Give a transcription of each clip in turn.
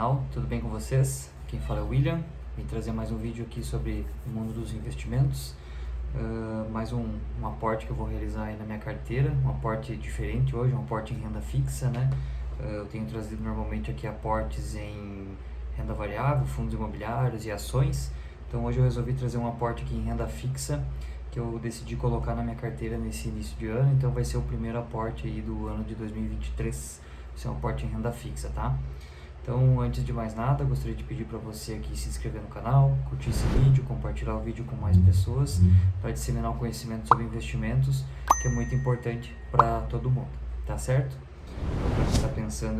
canal, tudo bem com vocês? Quem fala é o William, vim trazer mais um vídeo aqui sobre o mundo dos investimentos, mais um aporte que eu vou realizar aí na minha carteira, um aporte diferente hoje, um aporte em renda fixa, né? Eu tenho trazido normalmente aqui aportes em renda variável, fundos imobiliários e ações, então hoje eu resolvi trazer um aporte aqui em renda fixa, que eu decidi colocar na minha carteira nesse início de ano, então vai ser o primeiro aporte aí do ano de 2023, vai ser um aporte em renda fixa, tá? Então, antes de mais nada, gostaria de pedir para você aqui se inscrever no canal, curtir esse vídeo, compartilhar o vídeo com mais pessoas, para disseminar o conhecimento sobre investimentos, que é muito importante para todo mundo, tá certo? Então, para quem está pensando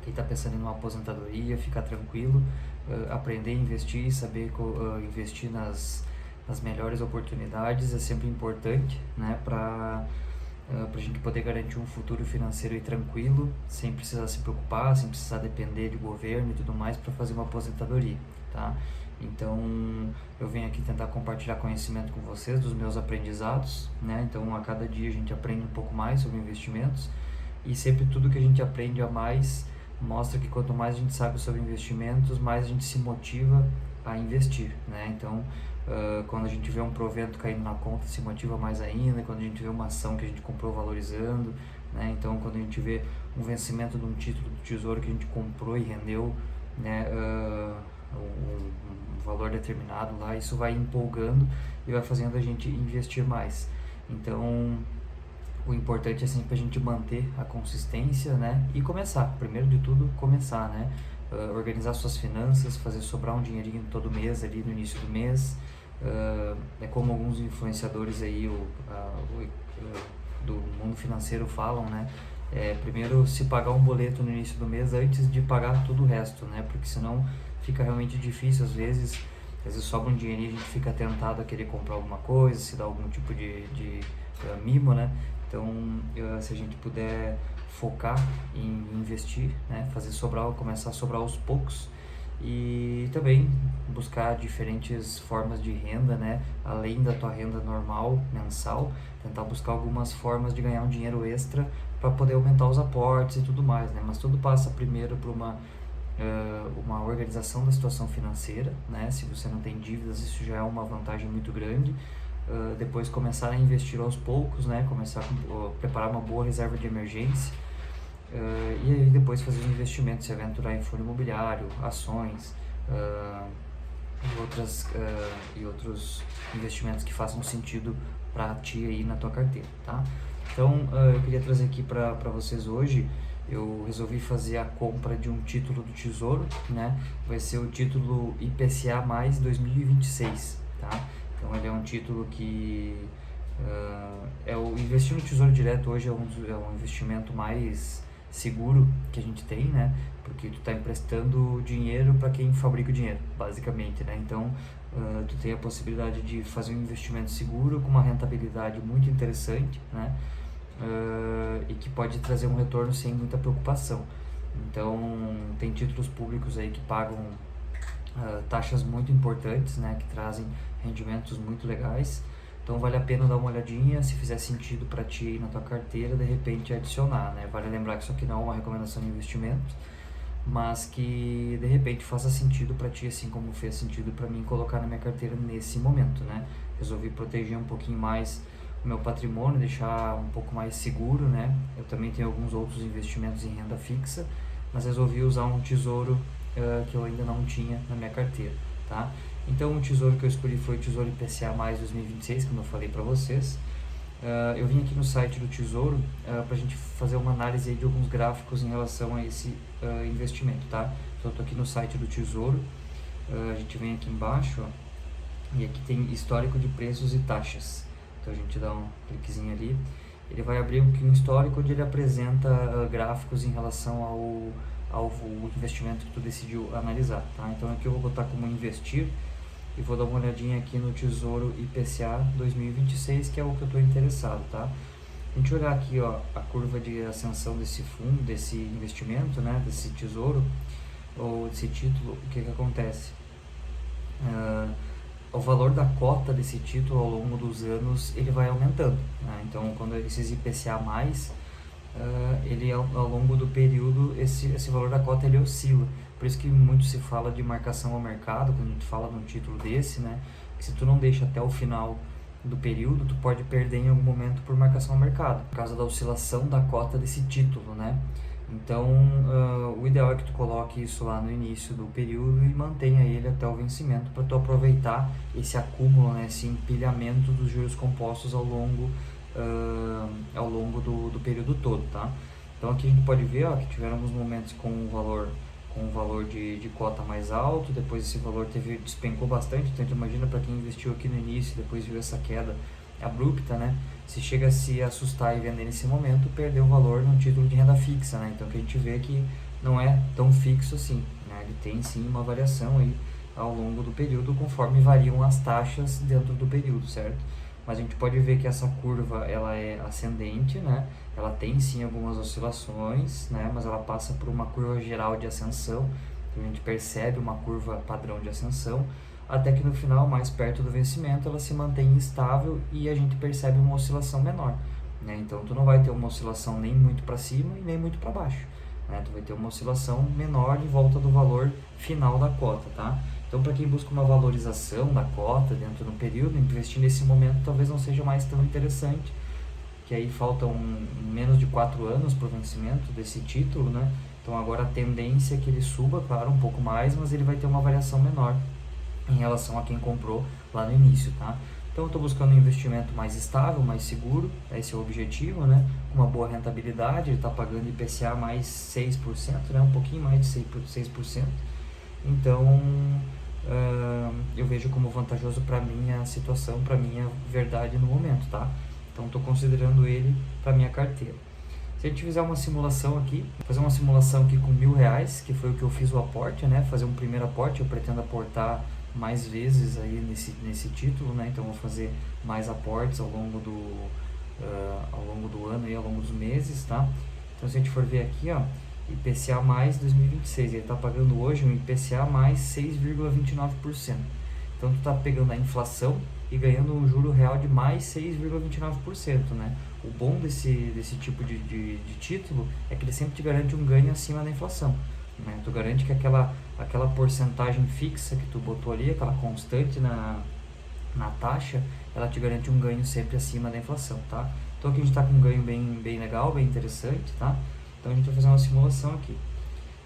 quem está pensando em uma aposentadoria, ficar tranquilo, aprender a investir, saber investir nas melhores oportunidades é sempre importante, né, para a gente poder garantir um futuro financeiro e tranquilo, sem precisar se preocupar, sem precisar depender de governo e tudo mais para fazer uma aposentadoria, tá? Então, eu venho aqui tentar compartilhar conhecimento com vocês dos meus aprendizados, né? Então, a cada dia a gente aprende um pouco mais sobre investimentos e sempre tudo que a gente aprende a mais mostra que quanto mais a gente sabe sobre investimentos, mais a gente se motiva a investir, né? Então, quando a gente vê um provento caindo na conta, se motiva mais ainda. Quando a gente vê uma ação que a gente comprou valorizando, né? Então, quando a gente vê um vencimento de um título do Tesouro que a gente comprou e rendeu, né, um valor determinado lá, isso vai empolgando e vai fazendo a gente investir mais. Então, o importante é sempre a gente manter a consistência, né, e começar. Primeiro de tudo, começar, né? Organizar suas finanças, fazer sobrar um dinheirinho todo mês ali no início do mês. É como alguns influenciadores aí do mundo financeiro falam, né? Primeiro se pagar um boleto no início do mês antes de pagar tudo o resto, né? Porque senão fica realmente difícil às vezes sobra um dinheirinho e a gente fica tentado a querer comprar alguma coisa, se dá algum tipo de mimo, né? Então, se a gente puder focar em investir, né? Fazer sobrar, começar a sobrar aos poucos e também buscar diferentes formas de renda, né? Além da tua renda normal, mensal, tentar buscar algumas formas de ganhar um dinheiro extra para poder aumentar os aportes e tudo mais, né? Mas tudo passa primeiro por uma organização da situação financeira, né? Se você não tem dívidas, isso já é uma vantagem muito grande. Depois começar a investir aos poucos, né? Começar a preparar uma boa reserva de emergência. E aí depois fazer os investimentos, se aventurar em fundo imobiliário, ações e outros investimentos que façam sentido para ti aí na tua carteira, tá? Então, eu queria trazer aqui para vocês hoje, eu resolvi fazer a compra de um título do Tesouro, né? Vai ser o título IPCA mais 2026, tá? Então, ele é um título que investir no Tesouro Direto hoje é um investimento mais seguro que a gente tem, né? Porque tu está emprestando dinheiro para quem fabrica o dinheiro, basicamente, né? Então, tu tem a possibilidade de fazer um investimento seguro com uma rentabilidade muito interessante, né? E que pode trazer um retorno sem muita preocupação. Então, tem títulos públicos aí que pagam taxas muito importantes, né? Que trazem rendimentos muito legais. Então vale a pena dar uma olhadinha, se fizer sentido para ti aí na tua carteira, de repente adicionar, né? Vale lembrar que isso aqui não é uma recomendação de investimento, mas que de repente faça sentido para ti, assim como fez sentido para mim colocar na minha carteira nesse momento, né? Resolvi proteger um pouquinho mais o meu patrimônio, deixar um pouco mais seguro, né? Eu também tenho alguns outros investimentos em renda fixa, mas resolvi usar um tesouro que eu ainda não tinha na minha carteira, tá? Então, o tesouro que eu escolhi foi o Tesouro IPCA mais 2026, como eu falei para vocês. Eu vim aqui no site do Tesouro para a gente fazer uma análise aí de alguns gráficos em relação a esse investimento, tá? Então, eu estou aqui no site do Tesouro, a gente vem aqui embaixo, ó, e aqui tem histórico de preços e taxas. Então, a gente dá um cliquezinho ali, ele vai abrir um histórico onde ele apresenta gráficos em relação ao investimento que tu decidiu analisar, tá? Então, aqui eu vou botar como investir e vou dar uma olhadinha aqui no Tesouro IPCA 2026, que é o que eu estou interessado, tá? A gente olhar aqui, ó, a curva de ascensão desse fundo, desse investimento, né, desse tesouro, ou desse título, o que acontece? O valor da cota desse título ao longo dos anos, ele vai aumentando, né? Então, quando esses IPCA+, ele ao longo do período, esse valor da cota ele oscila. Por isso que muito se fala de marcação ao mercado, quando a gente fala num título desse, né? Que se tu não deixa até o final do período, tu pode perder em algum momento por marcação ao mercado, por causa da oscilação da cota desse título, né? Então, o ideal é que tu coloque isso lá no início do período e mantenha ele até o vencimento para tu aproveitar esse acúmulo, né, esse empilhamento dos juros compostos ao longo do período todo, tá? Então aqui a gente pode ver, ó, que tiveram alguns momentos com o valor de cota mais alto, depois esse valor despencou bastante, então tu imagina para quem investiu aqui no início, depois viu essa queda abrupta, né? Se chega a se assustar e vender nesse momento, perdeu o valor num título de renda fixa, né? Então que a gente vê que não é tão fixo assim, né? Ele tem sim uma variação aí ao longo do período, conforme variam as taxas dentro do período, certo? Mas a gente pode ver que essa curva ela é ascendente, né? Ela tem sim algumas oscilações, né? Mas ela passa por uma curva geral de ascensão, então a gente percebe uma curva padrão de ascensão, até que no final, mais perto do vencimento, ela se mantém estável e a gente percebe uma oscilação menor, né? Então tu não vai ter uma oscilação nem muito para cima e nem muito para baixo, né? Tu vai ter uma oscilação menor em volta do valor final da cota, tá? Então, para quem busca uma valorização da cota dentro do período, investir nesse momento talvez não seja mais tão interessante, que aí faltam menos de 4 anos para o vencimento desse título, né? Então, agora a tendência é que ele suba, claro, um pouco mais, mas ele vai ter uma variação menor em relação a quem comprou lá no início, tá? Então, eu estou buscando um investimento mais estável, mais seguro, esse é o objetivo, né? Com uma boa rentabilidade, ele está pagando IPCA mais 6%, né? Um pouquinho mais de 6%. Então, eu vejo como vantajoso para minha situação, para minha verdade no momento, tá? Então, estou considerando ele para minha carteira. Se a gente fizer uma simulação aqui, fazer uma simulação aqui com R$1.000, que foi o que eu fiz o aporte, né? Fazer um primeiro aporte, eu pretendo aportar mais vezes aí nesse título, né? Então, vou fazer mais aportes ao longo do ano e ao longo dos meses, tá? Então, se a gente for ver aqui, ó, IPCA mais 2026, ele está pagando hoje um IPCA mais 6,29%. Então, tu está pegando a inflação e ganhando um juro real de mais 6,29%, né? O bom desse tipo de título é que ele sempre te garante um ganho acima da inflação, né? Tu garante que aquela porcentagem fixa que tu botou ali, aquela constante na taxa, ela te garante um ganho sempre acima da inflação, tá? Então aqui a gente está com um ganho bem legal, bem interessante, tá? Então a gente vai fazer uma simulação aqui.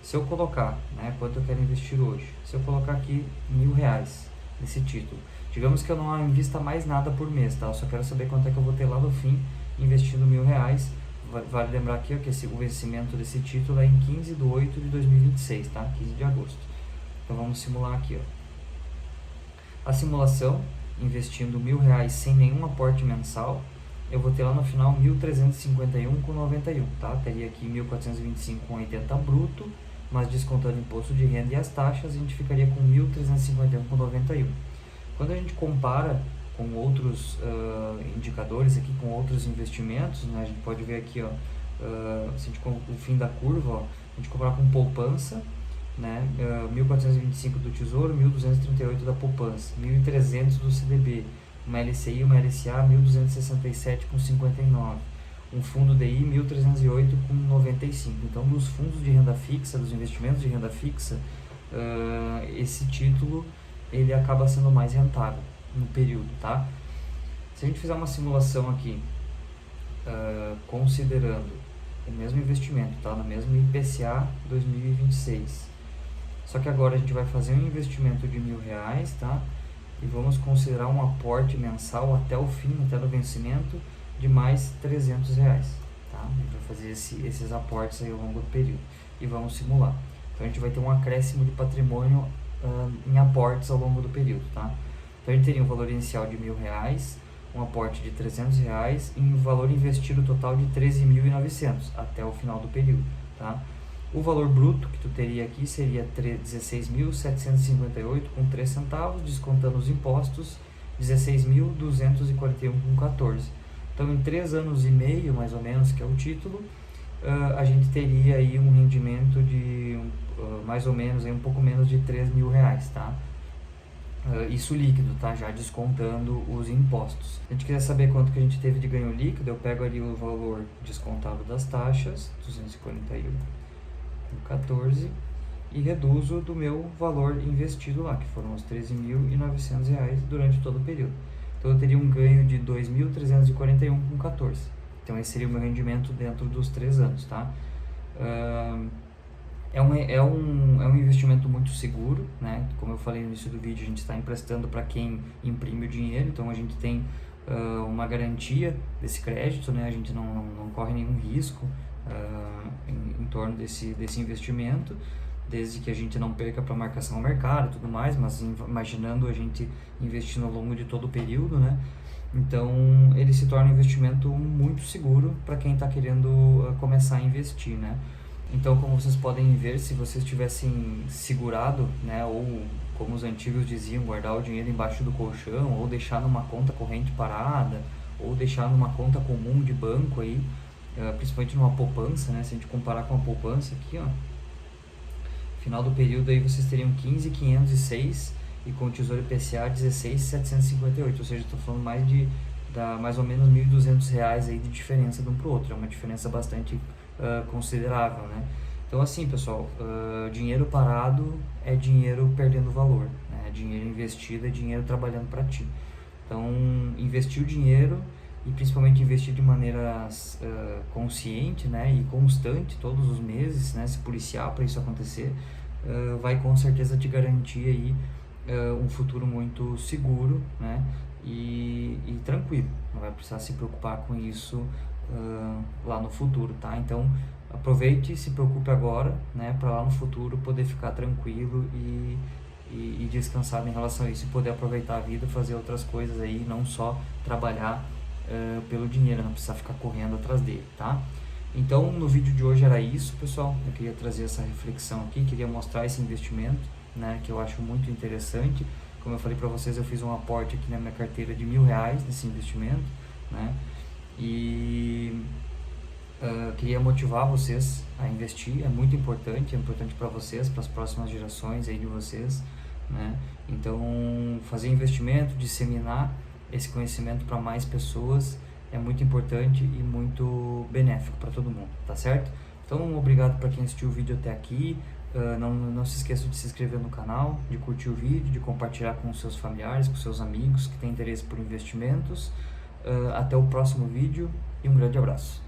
Se eu colocar, né, quanto eu quero investir hoje, se eu colocar aqui R$1.000 nesse título, digamos que eu não invista mais nada por mês, tá? Eu só quero saber quanto é que eu vou ter lá no fim investindo R$1.000. Vale lembrar aqui, ó, que o vencimento desse título é em 15/8/2026, tá? 15 de agosto. Então vamos simular aqui, ó. A simulação, investindo R$1.000 sem nenhum aporte mensal, eu vou ter lá no final 1.351,91, tá? Teria aqui 1.425,80 bruto, mas descontando imposto de renda e as taxas, a gente ficaria com 1.351,91. Quando a gente compara com outros indicadores aqui, com outros investimentos, né, a gente pode ver aqui, ó, se a gente, o fim da curva, ó, a gente comparar com poupança, né, 1.425 do Tesouro, 1.238 da poupança, 1.300 do CDB, uma LCI e uma LCA 1.267,59, um fundo DI 1.308,95. Então, dos fundos de renda fixa, dos investimentos de renda fixa, esse título ele acaba sendo mais rentável no período, tá? Se a gente fizer uma simulação aqui, considerando o mesmo investimento, tá? No mesmo IPCA 2026, só que agora a gente vai fazer um investimento de R$1.000, tá? E vamos considerar um aporte mensal até o fim, até o vencimento, de mais R$300, tá? A gente vai fazer esses aportes aí ao longo do período e vamos simular. Então a gente vai ter um acréscimo de patrimônio em aportes ao longo do período, tá? Então a gente teria um valor inicial de R$1.000, um aporte de R$300 e um valor investido total de 13.900 até o final do período, tá? O valor bruto que tu teria aqui seria 16.758,03 descontando os impostos, 16.241,14. Então, em 3 anos e meio, mais ou menos, que é o título, a gente teria aí um rendimento de mais ou menos, aí, um pouco menos de R$3.000, tá? Isso líquido, tá? Já descontando os impostos. Se a gente quiser saber quanto que a gente teve de ganho líquido, eu pego ali o valor descontado das taxas, 241,14, e reduzo do meu valor investido lá, que foram os R$ 13.900 durante todo o período. Então eu teria um ganho de 2.341,14. Então esse seria o meu rendimento dentro dos 3 anos, tá? É um investimento muito seguro, né? Como eu falei no início do vídeo, a gente está emprestando para quem imprime o dinheiro, então a gente tem uma garantia desse crédito, né? A gente não corre nenhum risco em torno desse investimento, desde que a gente não perca para marcação ao mercado e tudo mais, mas imaginando a gente investindo ao longo de todo o período, né? Então ele se torna um investimento muito seguro para quem está querendo começar a investir, né? Então, como vocês podem ver, se vocês tivessem segurado, né, ou como os antigos diziam, guardar o dinheiro embaixo do colchão, ou deixar numa conta corrente parada, ou deixar numa conta comum de banco aí, principalmente numa poupança, né, se a gente comparar com a poupança aqui, ó, final do período aí vocês teriam 15.506 e com o Tesouro IPCA 16.758, ou seja, estou falando mais ou menos R$ 1.200 aí de diferença de um para o outro, é uma diferença bastante considerável, né? Então assim, pessoal, dinheiro parado é dinheiro perdendo valor, né? Dinheiro investido é dinheiro trabalhando para ti. Então, investir o dinheiro e principalmente investir de maneira consciente, né, e constante todos os meses, né, se policiar para isso acontecer, vai com certeza te garantir aí um futuro muito seguro, né, e tranquilo. Não vai precisar se preocupar com isso lá no futuro, tá? Então aproveite e se preocupe agora, né, para lá no futuro poder ficar tranquilo e descansado em relação a isso e poder aproveitar a vida, fazer outras coisas aí, não só trabalhar pelo dinheiro, não precisar ficar correndo atrás dele, tá? Então no vídeo de hoje era isso, pessoal. Eu queria trazer essa reflexão aqui, queria mostrar esse investimento, né, que eu acho muito interessante. Como eu falei para vocês, eu fiz um aporte aqui na minha carteira de R$ 1.000 nesse investimento, né? E queria motivar vocês a investir, é muito importante, para vocês, para as próximas gerações aí de vocês, né? Então, fazer investimento, disseminar esse conhecimento para mais pessoas é muito importante e muito benéfico para todo mundo, tá certo? Então, obrigado para quem assistiu o vídeo até aqui. Não se esqueça de se inscrever no canal, de curtir o vídeo, de compartilhar com os seus familiares, com seus amigos que têm interesse por investimentos. Até o próximo vídeo e um grande abraço.